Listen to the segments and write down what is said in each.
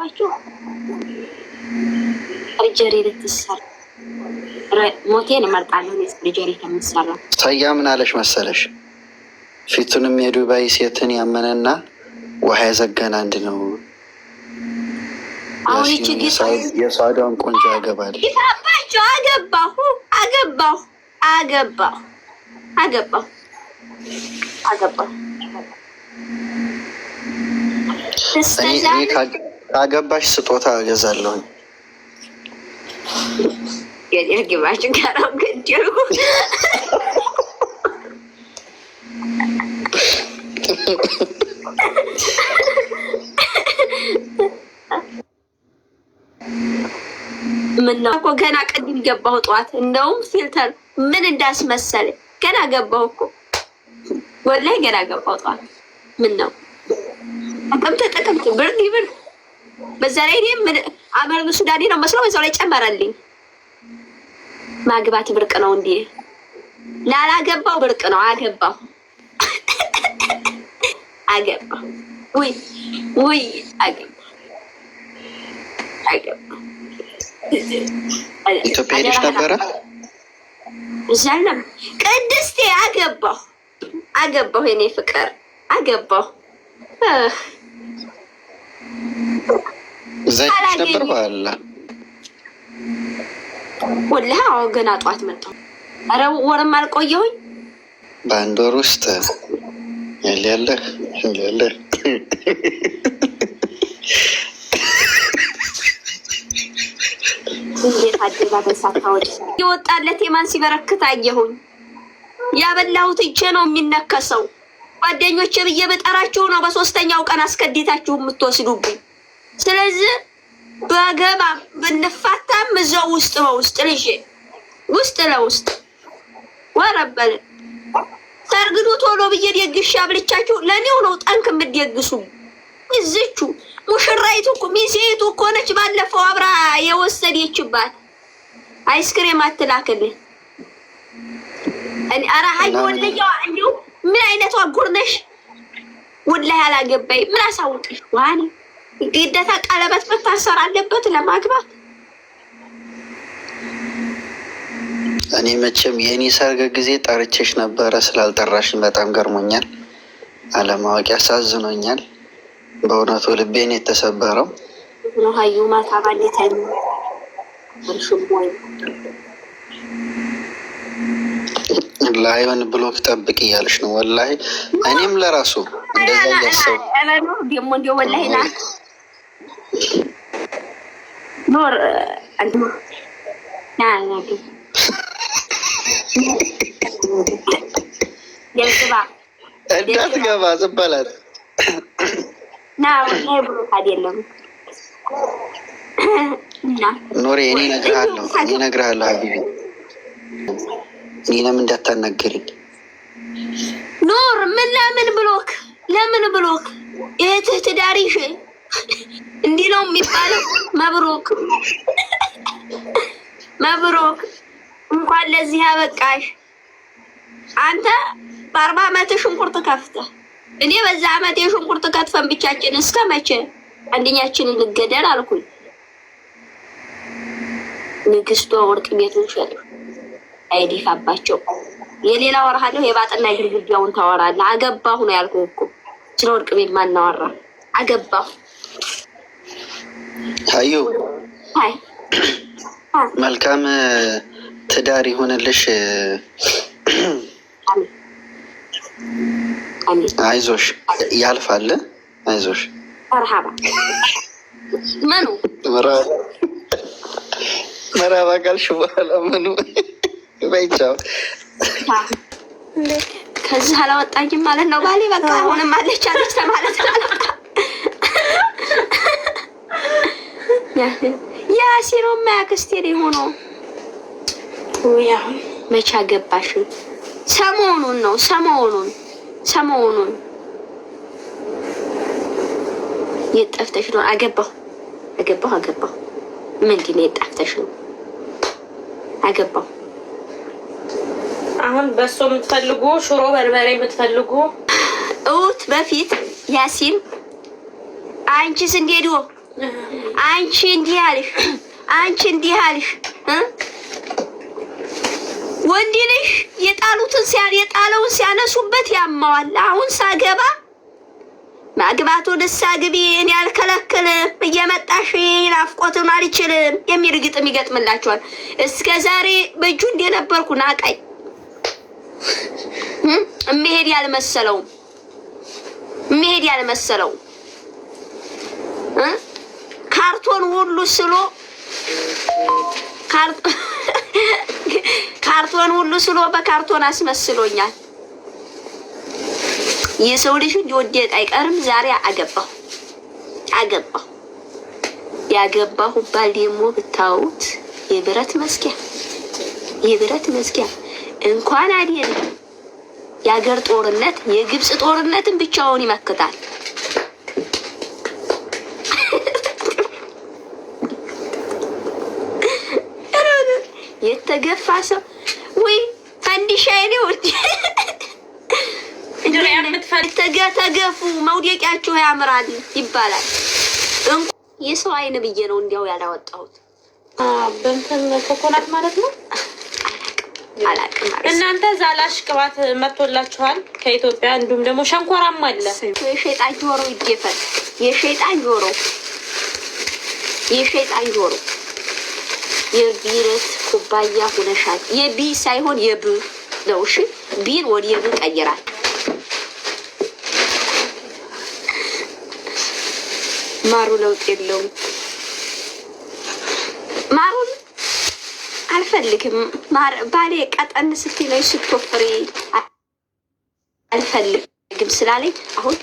አልኳችሁ። ሰርጀሪ ልትሰራ ሞቴን እመርጣለሁ ሰርጀሪ ከምትሰራ። ሰያ ምን አለሽ መሰለሽ? ፊቱንም የዱባይ ሴትን ያመነና ውሃ የዘገን አንድ ነው። አሁን እቺ የሳዳውን ቆንጆ ያገባል። ይታባቸው አገባሁ። እኔ ካገባሽ ስጦታ እገዛለሁ። የግባችን ጋራው ገደሉ። ምን ነው እኮ ገና ቅድም ገባሁ ጠዋት። እንደውም ፊልተር ምን እንዳስመሰለ ገና ገባሁ እኮ ወላሂ ገና ገባሁ ጠዋት። ምን ነው ተጠቀምት ብርድ ይብር። በዛ ላይ እኔ ምን አመር ሱዳኔ ነው መስለው በዛው ላይ ጨመረልኝ። ማግባት ብርቅ ነው እንዴ? ላላገባው ብርቅ ነው። አገባሁ ውይ አገባሁ። ኢትዮጵያ ሄደሽ ነበረ? እዛለም ቅድስቴ አገባሁ የኔ ፍቅር አገባሁ። እዛ ሄደሽ ነበር? በኋላ ወላሂ አዎ ገና ጠዋት መጣሁ። ኧረ ወርም አልቆየሁኝ። በአንድ ወር ውስጥ ያለ እንዴት አደጋ በሳታዎች የወጣለት የማን ሲበረክት አየሁኝ። ያበላሁት እጄ ነው የሚነከሰው። ጓደኞቼ ብዬ በጠራችሁ ነው በሶስተኛው ቀን አስከዲታችሁ የምትወስዱብኝ። ስለዚህ በገባ ብንፋታም እዛው ውስጥ በውስጥ ልጅ ውስጥ ለውስጥ ወረበል ሰርግዱ ቶሎ ብዬ ደግሼ አብልቻችሁ ለኔው ነው ጠንክ የምትደግሱ። እዚቹ ሙሽራይቱ እኮ ሚዜይቱ እኮ ነች ባለፈው አብራ የወሰደችባት አይስክሬም አትላክልኝ። እኔ አራሃይ ወለየው እንዴው ምን አይነቷ ጉርነሽ ወላሂ አላገባይ ምን አሳውቅሽ ዋኒ ግዴታ ቀለበት መታሰር አለበት ለማግባት። እኔ መቼም የኔ ሰርግ ጊዜ ጠርቼሽ ነበረ ስላልጠራሽኝ በጣም ገርሞኛል። አለማወቅ ያሳዝኖኛል። በእውነቱ ልቤን የተሰበረው ነው። ሀዩ ማታ ባለታይ ላይሆን ብሎክ ጠብቅ እያለሽ ነው። ወላሂ እኔም ለራሱ እንደዛ እያሰብኩ ደግሞ እንደው ወላሂ ና ኖር እንዳትገባ ዝም በላት ና ወላሂ ብሎክ አይደለም ኖሬ እኔ እነግርሃለሁ ሀቢቢ እኔ ለምን እንዳታናገሪኝ ኖር ምን ለምን ብሎክ የእህትህ ትዳሪሽ እንዲህ ነው የሚባለው። መብሮክ እንኳን ለዚህ ያበቃሽ። አንተ በ40 ዓመት ሽንኩርት ከፍተህ እኔ በዛ ዓመት የሽንኩርት ከትፈን ብቻችን እስከ መቼ አንደኛችንን ልገደል አልኩኝ። ንግስቷ ወርቅ ቤቱን ሸጥ አይዲፋባቸው የሌላ ወርሃለሁ የባጥና ግርግዳውን ታወራለህ። አገባሁ ነው ያልኩህ እኮ ስለ ወርቅ ቤት ማናወራ አገባሁ። ሀዩ መልካም ትዳር ይሆንልሽ። አይዞሽ ያልፋል። አይዞሽ መርሃባ ምኑ መርሃባ ካልሽ በኋላ ምኑ በይቻው ከዚህ አላወጣኝም ማለት ነው ባሌ። በቃ አሁንም አለች ማለት ነው። ያሲሮ ማክስቴ ላይ ሆኖ ያው መቻ ገባሽ? ሰሞኑን የጠፍተሽ ነው። አገባሁ ምንድን ነው የጠፍተሽ ነው? አገባሁ። አሁን በሶ የምትፈልጉ ሽሮ በርበሬ የምትፈልጉ በፊት ያሲን አንቺስ እንዴዶ አንቺ እንዲህ አልሽ፣ አንቺ እንዲህ አልሽ። ወንድ ልጅ የጣለውን ሲያነሱበት ያማዋል። አሁን ሳገባ ማግባቱን ሳግቢ እኔ አልከለክልም፣ እየመጣሽ ናፍቆትን አልችልም የሚል ግጥም ይገጥምላቸዋል። እስከ ዛሬ በእጁ እንደነበርኩ ናቃይ እምሄድ ያልመሰለውም ካርቶን ሁሉ ስሎ በካርቶን አስመስሎኛል። የሰው ልጅ እንዲወደቅ አይቀርም። ዛሬ አገባሁ። ያገባሁ ባል ደግሞ ብታዩት የብረት መስኪያ እንኳን አይደለም የሀገር ጦርነት የግብጽ ጦርነትን ብቻውን ይመክታል። የተገፋ ሰው ወይ ፈንዲሻዬ ነው ተገፉ መውደቂያችሁ ያምራል ይባላል። የሰው አይን ብዬ ነው እንዲያው ያላወጣሁት። በእንትን ኮኮናት ማለት ነው። አላቅም እናንተ ዛላሽ ቅባት መጥቶላችኋል ከኢትዮጵያ። እንዲሁም ደግሞ ሸንኮራም አለ። የሸይጣን ጆሮ ይደፈን። የሸይጣን ጆሮ የቢረት ኩባያ ሆነሻል። የቢ ሳይሆን የብ ነው። እሺ ቢን ወደ የብ ቀይራል። ማሩ ለውጥ የለውም። ማሩን አልፈልግም። ባሌ ቀጠን ስትይ ነው ስትወፍሪ አልፈልግም ስላለኝ አሁን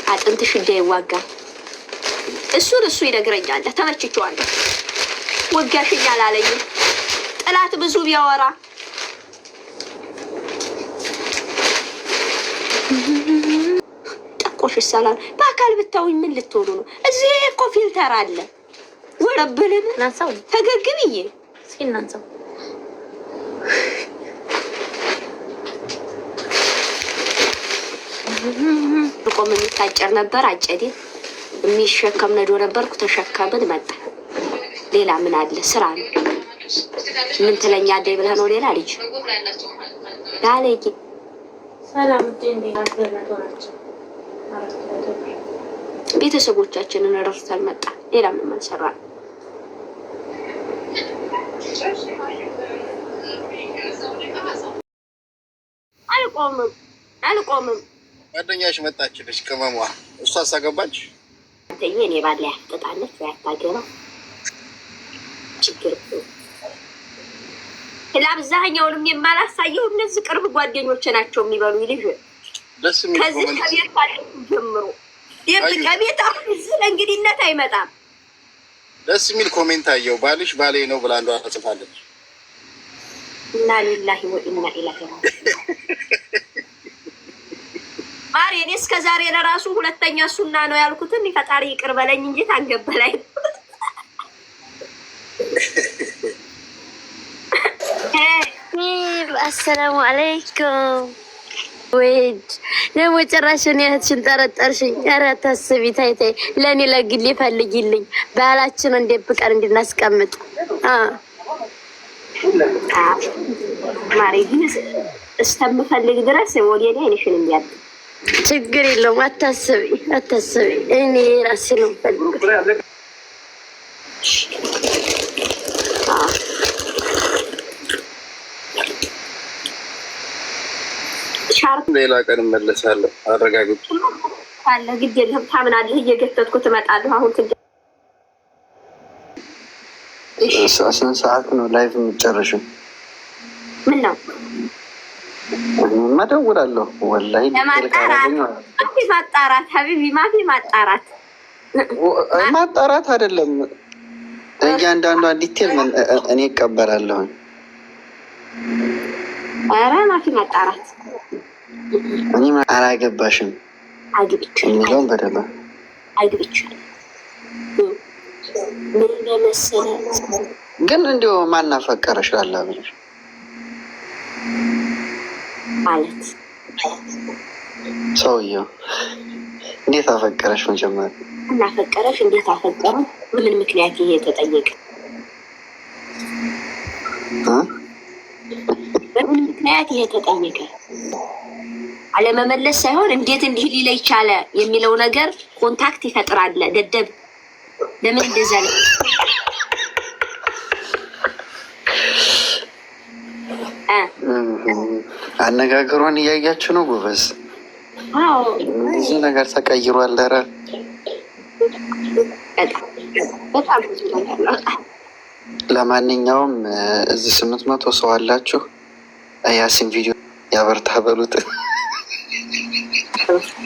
አጥንትሽ እንዳይዋጋል እሱ ይነግረኛል። ተመችቼዋለሁ። ወጋሽኝ አላለኝም። ጥላት ብዙ ቢያወራ ጠቆሽ ይሳላል። በአካል ብታውኝ ምን ልትሆኑ ነው? እዚህ እኮ ፊልተር አለ። ወረብልን ናንሳው ተገግብዬ ሲናንሳው ቆም የሚታጨር ነበር። አጨዴ የሚሸከም ነዶ ነበርኩ። ተሸከምን መጣ። ሌላ ምን አለ? ስራ ነው። ምን ትለኛለህ ብለህ ነው? ሌላ ልጅ ዳለቂ ሰላም ቤተሰቦቻችንን ረድተን መጣ። ሌላ ምን ማንሰራ? አልቆምም። ጓደኛሽ መጣችልሽ ቅመሟ። እሷ አሳገባች እኔ ባለ ያፍጥጣለች ያታገባ ችግር ለአብዛኛውንም የማላሳየው እነዚህ ቅርብ ጓደኞች ናቸው የሚበሉ ልጅ ደስ የሚል ከዚህ ከቤት ጀምሮ ከቤት አሁን እዚህ ለእንግድነት አይመጣም። ደስ የሚል ኮሜንት አየው። ባልሽ ባሌ ነው ብላ አንዷ ጽፋለች። ኢና ሊላሂ ወኢና ኢለይሂ ማሪ እኔ እስከ ዛሬ ለራሱ ሁለተኛ ሱና ነው ያልኩትን ፈጣሪ ይቅር በለኝ እንጂ ታንገበላይ አሰላሙ አለይኩም። ወይድ ደግሞ ጭራሽን እህትሽን ጠረጠርሽኝ። ኧረ ታስቢ ታይታይ ለእኔ ለግሌ ፈልጊልኝ። ባህላችን እንደብቀን እንድናስቀምጥ ማሪ ግን እስከምፈልግ ድረስ ወዲያ አይንሽን እንዲያል ችግር የለውም። አታስቢ እኔ ራሴ ነው ፈልግ ሌላ ቀን እመለሳለሁ። አረጋግጥ አለ ግድ የለህም። ታምናለህ። እየገተትኩ ትመጣለህ። አሁን ስንት ሰዓት ነው ላይቭ የምትጨርሽው? ምን ነው እደውላለሁ። ወላሂ ማጣራት ሀቢቢ ማፊ ማጣራት አይደለም። እያንዳንዷ ዲቴል እኔ እቀበላለሁ። ኧረ ማፊ ማጣራት እኔ አላገባሽም የሚለውን በደንብ አግብቻለሁ። ምን በመሰለህ ግን እንዲሁ ማናፈቀረሽ ላላ ብለሽ ማለት ሰውየው እንዴት አፈቀረሽ? መጀመሪያ እናፈቀረሽ እንዴት አፈቀረ? በምን ምክንያት ይሄ ተጠየቀ? በምን ምክንያት ይሄ ተጠየቀ? አለመመለስ ሳይሆን እንዴት እንዲህ ሊለይ ቻለ የሚለው ነገር ኮንታክት ይፈጥራል። ደደብ ለምን እንደዛ ነው? አነጋገሯን እያያችሁ ነው ጎበዝ። አዎ ብዙ ነገር ተቀይሯል። ኧረ በጣም ብዙ ነገር ነው። ለማንኛውም እዚህ 800 ሰው አላችሁ። ያሲን ቪዲዮ ያበርታ በሉት።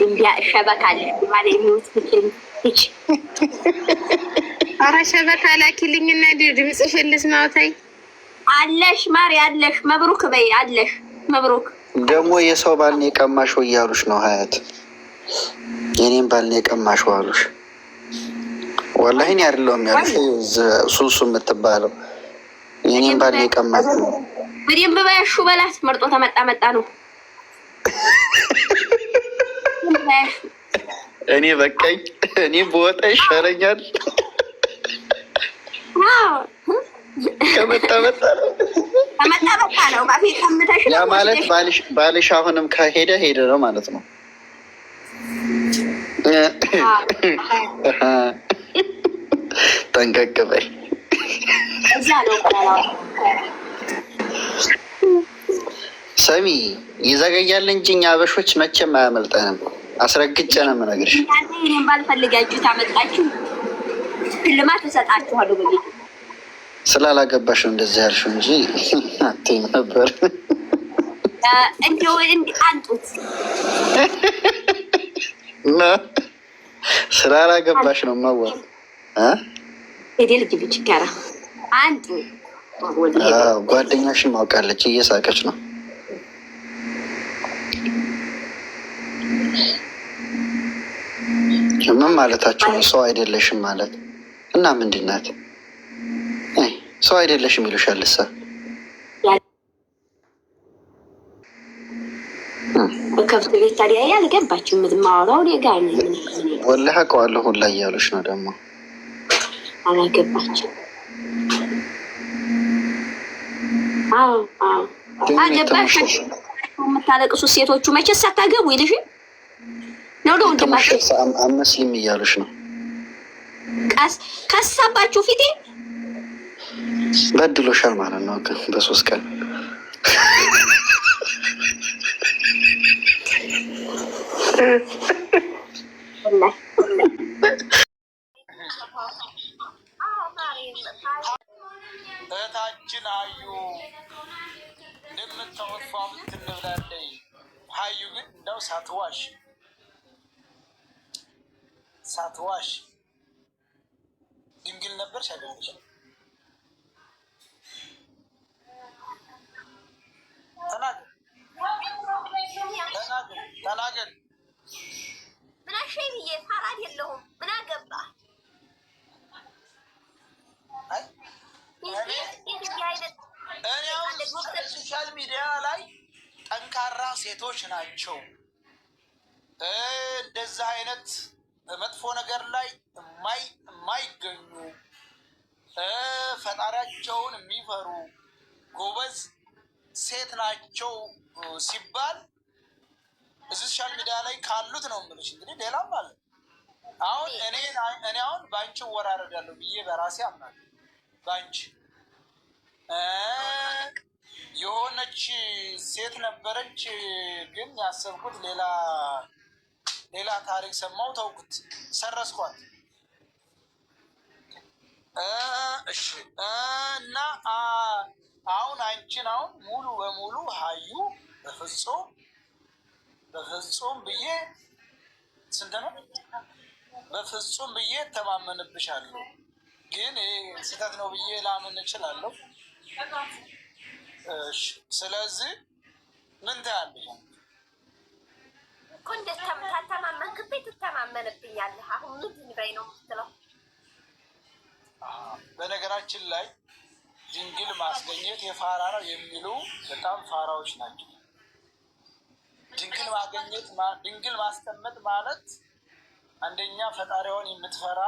እንዲያ ሸበካለ ማለት ነው። ኧረ ሸበካ ላኪልኝና ድምጽ ፍልስ ማውታይ አለሽ ማሪ አለሽ። መብሩክ በይ አለሽ። መብሩክ ደግሞ የሰው ባልን የቀማሽው እያሉሽ ነው ሀያት። የኔም ባልን የቀማሽው አሉሽ። ወላሂ እኔ አይደለሁም ያሉሽ ሱሱ የምትባለው የኔም ባልን የቀማሽ ነው። በደንብ በያሹ በላት። መርጦ ተመጣ መጣ ነው። እኔ በቃኝ። እኔ በወጣ ይሻለኛል። ከመጣ መጣ ነው። ከመጣ መጣ ነው። ባፊት ከምታሽ ያ ማለት ባልሽ አሁንም ከሄደ ሄደ ነው ማለት ነው። ጠንቀቅ በይ። እዛ ነው ሰሚ ይዘገያል እንጂ እኛ አበሾች መቼም አያመልጠንም። አስረግጬ ነው የምነግርሽ። እኔም ባልፈልጋችሁ ታመጣችሁ ሽልማት እሰጣችኋለሁ። በቤት ስላላገባሽ ነው እንደዚህ ያልሽው እንጂ አትይም ነበር። እንደው አንጡት እና ስላላገባሽ ነው መዋ ሄዴ ልጅ ብቻ ጋራ አንጡ። ጓደኛሽን ማውቃለች፣ እየሳቀች ነው። ምን ማለታቸው ነው? ሰው አይደለሽም ማለት እና ምንድን ናት? ሰው አይደለሽም ይሉሻል። እሳ በከብት ቤት ታዲያ ያልገባችው የማወራው እኔ ጋር ነው። ወላሂ አውቀዋለሁ ሁላ እያሉሽ ነው። ደግሞ አላገባችም። አገባሽ የምታለቅሱ ሴቶቹ መቼስ አታገቡ ይልሽ ነው። ለወንድማሽ አመስሊም እያሉሽ ነው። ከሳባችሁ ፊቴ በድሎሻል ማለት ነው። በ3 ቀን እህታችን አዩ እንደምታወፋ ምትንብላለይ። ሀዩ ግን እንደው ሳትዋሽ ድንግል ነበርሽ አይደለሽ? ተናገር። ምን አሸይ ብዬ ፋራድ የለሁም። ምን አገባ ሶሻል ሚዲያ ላይ ጠንካራ ሴቶች ናቸው እንደዛ አይነት መጥፎ ነገር ላይ የማይገኙ ፈጣሪያቸውን የሚፈሩ ጎበዝ ሴት ናቸው ሲባል እዚህ ሶሻል ሚዲያ ላይ ካሉት ነው የምልሽ። እንግዲህ ሌላም አለ። አሁን እኔ አሁን በአንቺ እወራረዳለሁ ብዬ በራሴ አምናለሁ። በአንቺ የሆነች ሴት ነበረች፣ ግን ያሰብኩት ሌላ ታሪክ ሰማሁ፣ ተውኩት፣ ሰረስኳት። እሺ እና አሁን አንቺን አሁን ሙሉ በሙሉ ሀዩ በፍጹም ብዬ ስንት ነው? በፍጹም ብዬ ተማመንብሻለሁ። ግን ስህተት ነው ብዬ ላምን እችላለሁ። ስለዚህ ምን ትያለሽ? እኮ እንደተማመንክብኝ ትተማመንብኛለህ። አሁን ምንድን በይ ነው የምትለው? በነገራችን ላይ ድንግል ማስገኘት የፋራ ነው የሚሉ በጣም ፋራዎች ናቸው። ድንግል ማስቀመጥ ማለት አንደኛ ፈጣሪዋን የምትፈራ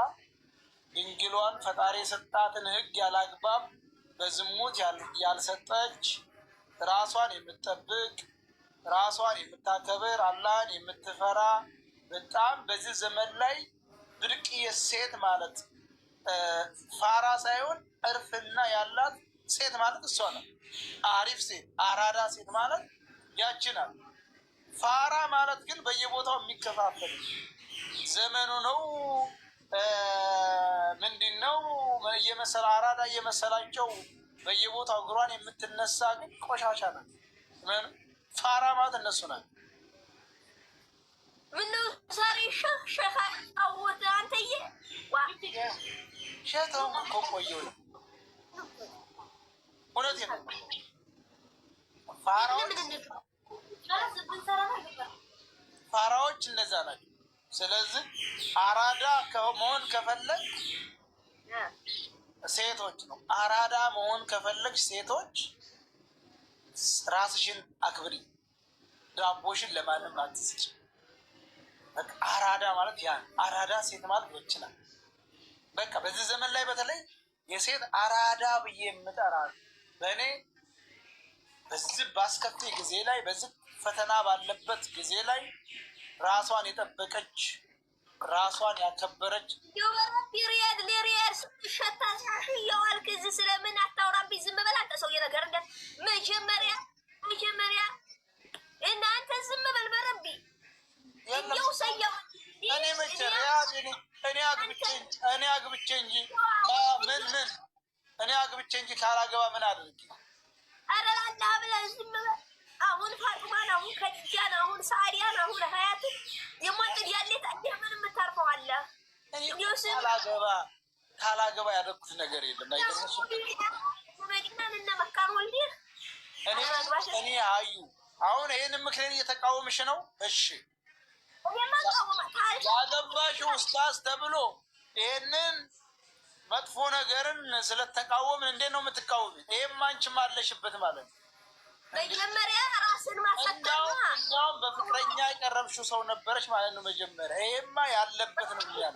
ድንግሏን ፈጣሪ የሰጣትን ሕግ ያላግባብ በዝሙት ያልሰጠች ራሷን የምትጠብቅ ራሷን የምታከብር አላህን የምትፈራ በጣም በዚህ ዘመን ላይ ብርቅዬ ሴት ማለት ፋራ ሳይሆን እርፍና ያላት ሴት ማለት እሷ ናት። አሪፍ ሴት አራዳ ሴት ማለት ያቺ ናት። ፋራ ማለት ግን በየቦታው የሚከፋፈል ዘመኑ ነው። ምንድን ነው እየመሰለ አራዳ እየመሰላቸው በየቦታው እግሯን የምትነሳ ግን ቆሻሻ ናት። ፋራ ማለት እነሱ ናት። ምነው ዛሬ ሸኻ አወደ አንተዬ ሸተው እኮ ቆየሁ። እውነቴን ነው። ፋራዎች እንደዛ ናቸው። ስለዚህ አራዳ መሆን ከፈለግ ሴቶች ነው። አራዳ መሆን ከፈለግ ሴቶች ራስሽን አክብሪ፣ ዳቦሽን ለማንም አትስጭ። አራዳ ማለት ያን አራዳ ሴት ማለት ይችላል። በቃ በዚህ ዘመን ላይ በተለይ የሴት አራዳ ብዬ የምጠራት በእኔ በዚህ ባስከፊ ጊዜ ላይ በዚህ ፈተና ባለበት ጊዜ ላይ ራሷን የጠበቀች ራሷን ያከበረች ሪያድ ለሪያድ ስትሸታ ሳሽ እያዋልክ እዚህ ስለምን አታውራብኝ? ዝም በል አንተ ሰውዬ ነገር እንደ መጀመሪያ እናንተ ዝም በል በረቢ እየው ሰየው እኔ መቼ ሪያድ እኔ አግብቼ እንጂ እኔ አግብቼ እንጂ ካላገባ ምን አድርጊ? ኧረ አላህ ብለህ ዝም በል። አሁን ፋጡማን አሁን ከዲጃን አሁን ሳዲያን አሁን ሀያት የሞጥድ ያለ ታዲያ ምን የምታርፈው አለ? ካላገባ ያደረኩት ነገር የለም። እኔ አዩ አሁን ይህንን ምክሬን እየተቃወምሽ ነው። እሺ ያገባሽ ኡስታዝ ተብሎ ይህንን መጥፎ ነገርን ስለተቃወምን እንዴት ነው የምትቃወሚ? ይሄም አንቺም አለሽበት ማለት ነው። መጀመሪያ ራስን ማሰጠና እንደውም በፍቅረኛ የቀረብሽው ሰው ነበረች ማለት ነው መጀመሪያ። ይሄማ ያለበት ነው ያለ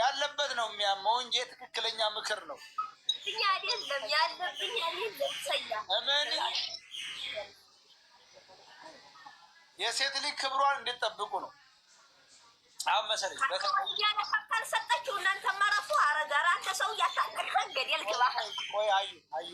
ያለበት ነው የሚያመው እንጂ ትክክለኛ ምክር ነው። አይደለም ያለብኝ እመን የሴት ልጅ ክብሯን እንድትጠብቁ ነው። አሁን መሰለኝ ካልሰጠችው እናንተ ማረፉ አረጋራ አንተ ሰው እያታቀል ገደል ግባ። ቆይ አዩ